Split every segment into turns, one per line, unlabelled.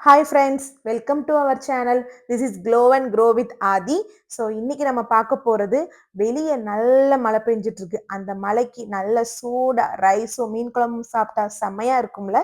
Hi friends, welcome to our channel. This is Glow and Grow with Adi. So இன்னைக்கு நம்ம பார்க்க போறது வெளியே நல்ல மழை பெஞ்சிட்டு இருக்கு. அந்த மழைக்கு நல்ல சூடா ரைஸும் மீன் குழம்பும் சாப்பிட்டா செம்மையா இருக்கும்ல.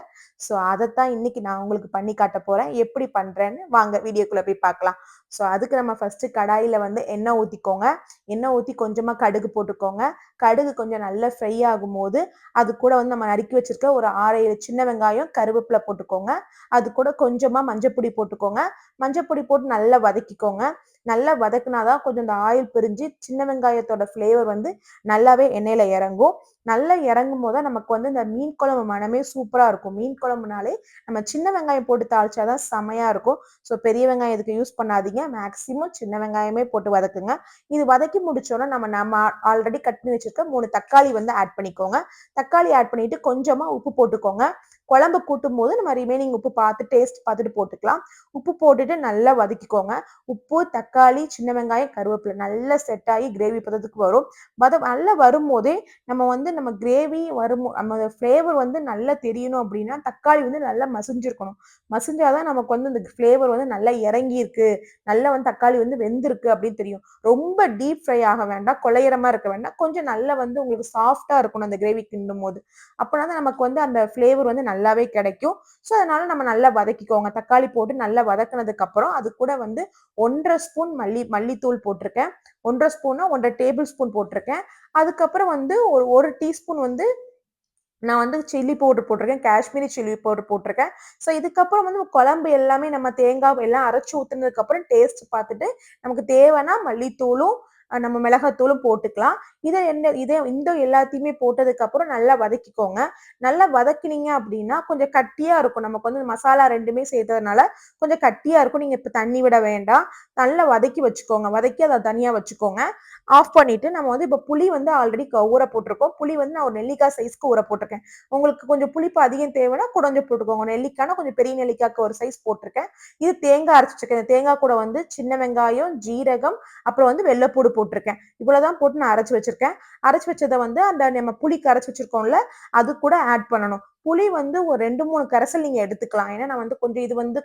ஸோ அதைத்தான் இன்னைக்கு நான் உங்களுக்கு பண்ணி காட்ட போறேன். எப்படி பண்றேன்னு வாங்க வீடியோக்குள்ள போய் பார்க்கலாம். ஸோ அதுக்கு நம்ம ஃபர்ஸ்ட் கடாயில வந்து எண்ணெய் ஊத்திக்கோங்க. எண்ணெய் ஊத்தி கொஞ்சமா கடுகு போட்டுக்கோங்க. கடுகு கொஞ்சம் நல்லா ஃப்ரை ஆகும் போது அது கூட வந்து நம்ம நறுக்கி வச்சிருக்க ஒரு 6-7 சின்ன வெங்காயம் கருவேப்பிலை போட்டுக்கோங்க. அது கூட கொஞ்சமா மஞ்சப்பொடி போட்டுக்கோங்க. மஞ்சப்பொடி போட்டு நல்லா வதக்கிக்கோங்க. நல்லா வதக்குனாதான் கொஞ்சம் இந்த ஆயில் பிரிஞ்சு சின்ன வெங்காயத்தோட ஃப்ளேவர் வந்து நல்லாவே எண்ணெயில இறங்கும். நல்லா இறங்கும் போது நமக்கு வந்து இந்த மீன் குழம்பு மனமே சூப்பரா இருக்கும். மீன் குழம்புனாலே நம்ம சின்ன வெங்காயம் போட்டு தாளிச்சாதான் செமையா இருக்கும். ஸோ பெரிய வெங்காயம் இதுக்கு யூஸ் பண்ணாதீங்க. மேக்சிமம் சின்ன வெங்காயமே போட்டு வதக்குங்க. இது வதக்கி முடிச்சோன்னா நம்ம ஆல்ரெடி கட் பண்ணி வச்சிருக்க 3 தக்காளி வந்து ஆட் பண்ணிக்கோங்க. தக்காளி ஆட் பண்ணிட்டு கொஞ்சமா உப்பு போட்டுக்கோங்க. குழம்பு கூட்டும் போது நம்ம ரிமைனிங் உப்பு பார்த்து டேஸ்ட் பார்த்துட்டு போட்டுக்கலாம். உப்பு போட்டுட்டு நல்லா வதக்கிக்கோங்க. உப்பு, தக்காளி, சின்ன வெங்காயம், கருவேப்பிலை நல்லா செட் ஆகி கிரேவி பதத்துக்கு வரும். நல்லா வரும்போதே நம்ம கிரேவி வரும் நம்ம ஃப்ளேவர் வந்து நல்லா தெரியணும் அப்படின்னா தக்காளி வந்து நல்லா மசிஞ்சிருக்கணும். மசிஞ்சாதான் நமக்கு வந்து இந்த ஃப்ளேவர் வந்து நல்லா இறங்கி இருக்கு, நல்லா வந்து தக்காளி வந்து வெந்திருக்கு அப்படின்னு தெரியும். ரொம்ப டீப் ஃப்ரை ஆக வேண்டாம், கொலையரமா இருக்க வேண்டாம். கொஞ்சம் நல்லா வந்து உங்களுக்கு சாஃப்டா இருக்கணும் அந்த கிரேவி கிண்டும் போது. அப்போனா நமக்கு வந்து அந்த ஃப்ளேவர் வந்து நல்லாவே கிடைக்கும். ஸோ அதனால நம்ம நல்லா வதக்கிக்கோங்க. தக்காளி போட்டு நல்லா வதக்குனதுக்கு அப்புறம் அது கூட வந்து 1.5 ஸ்பூன் மல்லித்தூள் போட்டிருக்கேன். 1.5 ஸ்பூனா 1.5 டேபிள் ஸ்பூன் போட்டிருக்கேன். அதுக்கப்புறம் வந்து ஒரு டீஸ்பூன் வந்து நான் வந்து சில்லி பவுடர் போட்டிருக்கேன். காஷ்மீரி சில்லி பவுடர் போட்டிருக்கேன். ஸோ இதுக்கப்புறம் வந்து குழம்பு எல்லாமே நம்ம தேங்காய் எல்லாம் அரைச்சு ஊத்துனதுக்கு அப்புறம் டேஸ்ட் பார்த்துட்டு நமக்கு தேவைன்னா மல்லித்தூளும் நம்ம மிளகாத்தூளும் போட்டுக்கலாம். இந்த எல்லாத்தையுமே போட்டதுக்கு அப்புறம் நல்லா வதக்கிக்கோங்க. நல்லா வதக்கினீங்க அப்படின்னா கொஞ்சம் கட்டியா இருக்கும். நமக்கு வந்து மசாலா ரெண்டுமே சேர்த்ததுனால கொஞ்சம் கட்டியா இருக்கும். நீங்க இப்ப தண்ணி விட வேண்டாம். நல்லா வதக்கி வச்சுக்கோங்க. வதக்கி அதை தனியா வச்சுக்கோங்க. ஆஃப் பண்ணிட்டு நம்ம வந்து இப்ப புளி வந்து ஆல்ரெடி ஊற போட்டிருக்கோம். புளி வந்து நான் ஒரு நெல்லிக்காய் சைஸ்க்கு ஊற போட்டிருக்கேன். உங்களுக்கு கொஞ்சம் புளிப்பு அதிகம் தேவைன்னா குறைஞ்சு போட்டுக்கோங்க. நெல்லிக்காய்னா கொஞ்சம் பெரிய நெல்லிக்காய்க்கு ஒரு சைஸ் போட்டிருக்கேன். இது தேங்காய் அரைச்சு வச்சிருக்கேன். தேங்காய் கூட வந்து சின்ன வெங்காயம், ஜீரகம், அப்புறம் வந்து வெள்ளைப்பூடு போட்டிருக்கேன். இவ்வளவுதான் போட்டு நான் அரைச்சு வச்சிருக்கேன். அரைச்சு வச்சதை வந்து அந்த நம்ம புளிக்கு அரைச்சு வச்சிருக்கோம்ல அது கூட ஆட் பண்ணணும். புளி வந்து ஒரு 2-3 கரைசல் நீங்க எடுத்துக்கலாம். ஏன்னா நான் வந்து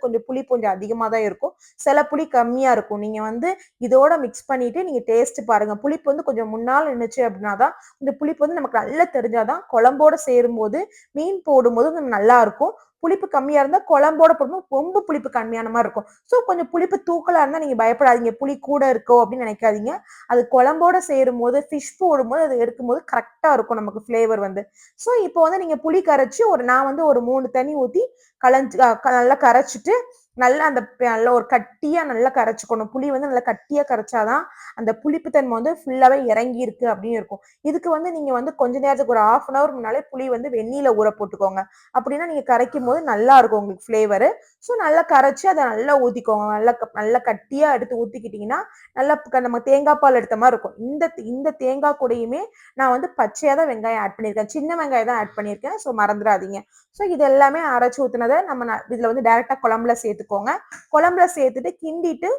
கொஞ்சம் புளி கொஞ்சம் அதிகமா தான் இருக்கும். சில புளி கம்மியா இருக்கும். நீங்க வந்து இதோட மிக்ஸ் பண்ணிட்டு நீங்க டேஸ்ட் பாருங்க. புளிப்பு வந்து கொஞ்சம் முன்னால் நின்னுச்சு அப்படின்னாதான் இந்த புளிப்பு வந்து நமக்கு நல்லா தெரிஞ்சாதான் குழம்போட சேரும்போது மீன் போடும்போது நல்லா இருக்கும். புளிப்பு கம்மியா இருந்தா குழம்போட போடும்போது ரொம்ப புளிப்பு கம்மியான மாதிரி இருக்கும். ஸோ கொஞ்சம் புளிப்பு தூக்கலா இருந்தா நீங்க பயப்படாதீங்க. புளி கூட இருக்கோ அப்படின்னு நினைக்காதீங்க. அது குழம்போட சேரும் போது ஃபிஷ் போடும்போது அது எடுக்கும்போது கரெக்டா இருக்கும் நமக்கு ஃபிளேவர் வந்து. ஸோ இப்போ வந்து நீங்க புளி கரைச்சு நான் வந்து ஒரு 3 தண்ணி ஊத்தி கலைஞ்சு நல்லா கரைச்சிட்டு நல்ல ஒரு கட்டியா நல்லா கரைச்சுக்கணும். புளி வந்து நல்லா கட்டியா கரைச்சாதான் அந்த புளிப்புத்தன்மை வந்து ஃபுல்லாவே இறங்கி இருக்கு அப்படின்னு இருக்கும். இதுக்கு வந்து நீங்க வந்து கொஞ்ச நேரத்துக்கு ஒரு 1/2 an hour முன்னாலே புளி வந்து வெந்நீர்ல ஊற போட்டுக்கோங்க. அப்படின்னா நீங்க கரைக்கும் போது நல்லா இருக்கும் உங்களுக்கு ஃபிளேவரு. ஸோ நல்லா கரைச்சு அதை நல்லா ஊத்திக்கோங்க. நல்லா கட்டியா எடுத்து ஊத்திக்கிட்டீங்கன்னா நல்லா நம்ம தேங்காய் பால் எடுத்த மாதிரி இருக்கும். இந்த தேங்காய் கூடயுமே நான் வந்து பச்சையா தான் வெங்காயம் ஆட் பண்ணியிருக்கேன். சின்ன வெங்காயம் தான் ஆட் பண்ணியிருக்கேன். ஸோ மறந்துடாதீங்க. ஸோ இது எல்லாமே அரைச்சு ஊத்துனதை இதுல வந்து டைரக்டா குழம்புல சேர்த்துக்கோங்க. குழம்புல சேர்த்துட்டு கிண்டிட்டு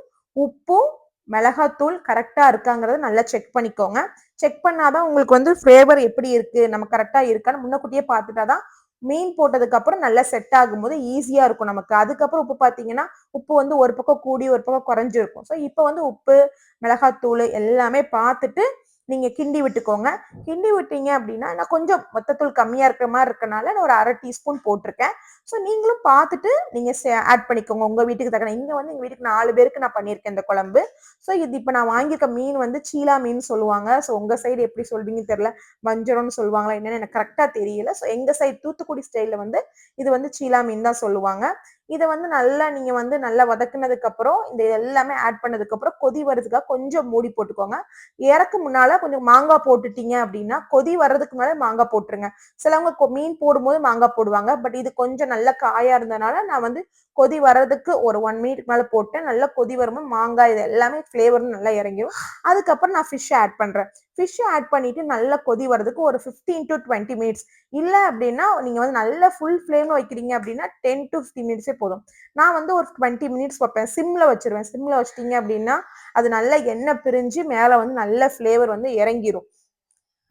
உப்பும் மிளகாத்தூள் கரெக்டா இருக்காங்கிறத நல்லா செக் பண்ணிக்கோங்க. செக் பண்ணாதான் உங்களுக்கு வந்து ஃபிளேவர் எப்படி இருக்கு, நம்ம கரெக்டா இருக்கான்னு முன்னக்கூட்டியே பார்த்துட்டாதான் மீன் போட்டதுக்கு அப்புறம் நல்லா செட் ஆகும்போது ஈஸியா இருக்கும் நமக்கு. அதுக்கப்புறம் உப்பு பார்த்தீங்கன்னா உப்பு வந்து ஒரு பக்கம் கூடி ஒரு பக்கம் குறைஞ்சிருக்கும். ஸோ இப்போ வந்து உப்பு, மிளகாத்தூள் எல்லாமே பார்த்துட்டு நீங்க கிண்டி விட்டுக்கோங்க. கிண்டி விட்டீங்க அப்படின்னா நான் கொஞ்சம் மொத்தத்தூள் கம்மியா இருக்கிற மாதிரி இருக்கனால நான் ஒரு 1/2 டீஸ்பூன் போட்டிருக்கேன். ஸோ நீங்களும் பார்த்துட்டு நீங்க ஆட் பண்ணிக்கோங்க உங்க வீட்டுக்கு தக்கன. இங்க வந்து எங்க வீட்டுக்கு 4 பேருக்கு நான் பண்ணியிருக்கேன் இந்த குழம்பு. ஸோ இது இப்ப நான் வாங்கியிருக்க மீன் வந்து சீலா மீன் சொல்லுவாங்க. ஸோ உங்க சைடு எப்படி சொல்வீங்கன்னு தெரியல. வஞ்சரம்னு சொல்லுவாங்களா என்னன்னு எனக்கு கரெக்டா தெரியல. ஸோ எங்க சைடு தூத்துக்குடி ஸ்டைல்ல வந்து இது வந்து சீலா மீன் தான் சொல்லுவாங்க. இதை வந்து நீங்க வந்து நல்லா வதக்குனதுக்கு அப்புறம் இந்த எல்லாமே ஆட் பண்ணதுக்கு அப்புறம் கொதி வரதுக்காக கொஞ்சம் மூடி போட்டுக்கோங்க. இறக்கு முன்னால கொஞ்சம் மாங்காய் போட்டுட்டீங்க அப்படின்னா கொதி வர்றதுக்கு முன்னால மாங்காய் போட்டுருங்க. சிலவங்க மீன் போடும்போது மாங்காய் போடுவாங்க. பட் இது கொஞ்சம் நல்ல காயா இருந்தனால நான் வந்து கொதி வர்றதுக்கு ஒரு 1 minute மேல போட்டேன். நல்லா கொதி வரும்போது மாங்காய் இது எல்லாமே ஃபிளேவரும் நல்லா இறங்கிடும். அதுக்கப்புறம் நான் ஃபிஷ் ஆட் பண்றேன். ஃபிஷ் ஆட் பண்ணிட்டு நல்லா கொதி வர்றதுக்கு ஒரு 15 to 20 minutes. இல்ல அப்படின்னா நீங்க வந்து நல்ல ஃபுல் ஃபிளேம்ல வைக்கிறீங்க அப்படின்னா 10 to 15 minutes போதும். நான் வந்து ஒரு 20 minutes வைப்பேன். சிம்ல வச்சிருவேன். சிம்ல வச்சிட்டீங்க அப்படின்னா அது நல்லா எண்ணெய் பிரிஞ்சு மேல வந்து நல்ல ஃபிளேவர் வந்து இறங்கிரும்.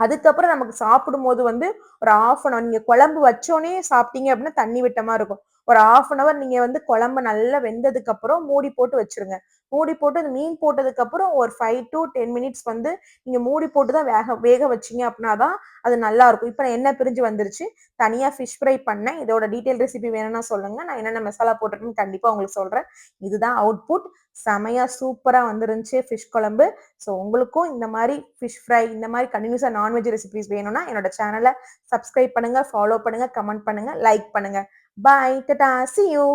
அதுக்கப்புறம் நமக்கு சாப்பிடும் போது வந்து ஒரு 1/2 an hour நீங்க குழம்பு வச்சோடனே சாப்பிட்டீங்க அப்படின்னா தண்ணி விட்ட மாதிரி இருக்கும். ஒரு 1/2 அன் ஹவர் நீங்க வந்து குழம்பு நல்லா வெந்ததுக்கு அப்புறம் மூடி போட்டு வச்சிருங்க. மூடி போட்டு அந்த மீன் போட்டதுக்கு அப்புறம் ஒரு 5 to 10 மினிட்ஸ் வந்து நீங்க மூடி போட்டு தான் வேக வேக வச்சீங்க அப்படின்னா தான் அது நல்லா இருக்கும். இப்ப எண்ணெய் பிரிஞ்சு வந்துருச்சு. தனியா ஃபிஷ் ஃப்ரை பண்ணேன். இதோட டீட்டெயில் ரெசிபி வேணும்னா சொல்லுங்க. நான் என்னென்ன மசாலா போட்டிருக்கேன்னு கண்டிப்பா உங்களுக்கு சொல்றேன். இதுதான் அவுட்புட். செமையா சூப்பரா வந்துருந்துச்சு ஃபிஷ் குழம்பு. ஸோ உங்களுக்கும் இந்த மாரி ஃபிஷ் ஃப்ரை, இந்த மாரி கன்டினியூஸா நான்வெஜ் ரெசிபீஸ் வேணும்னா என்னோட சேனல சப்ஸ்கிரைப் பண்ணுங்க, ஃபாலோ பண்ணுங்க, கமெண்ட் பண்ணுங்க, லைக் பண்ணுங்க. பாய். டாடா. See you.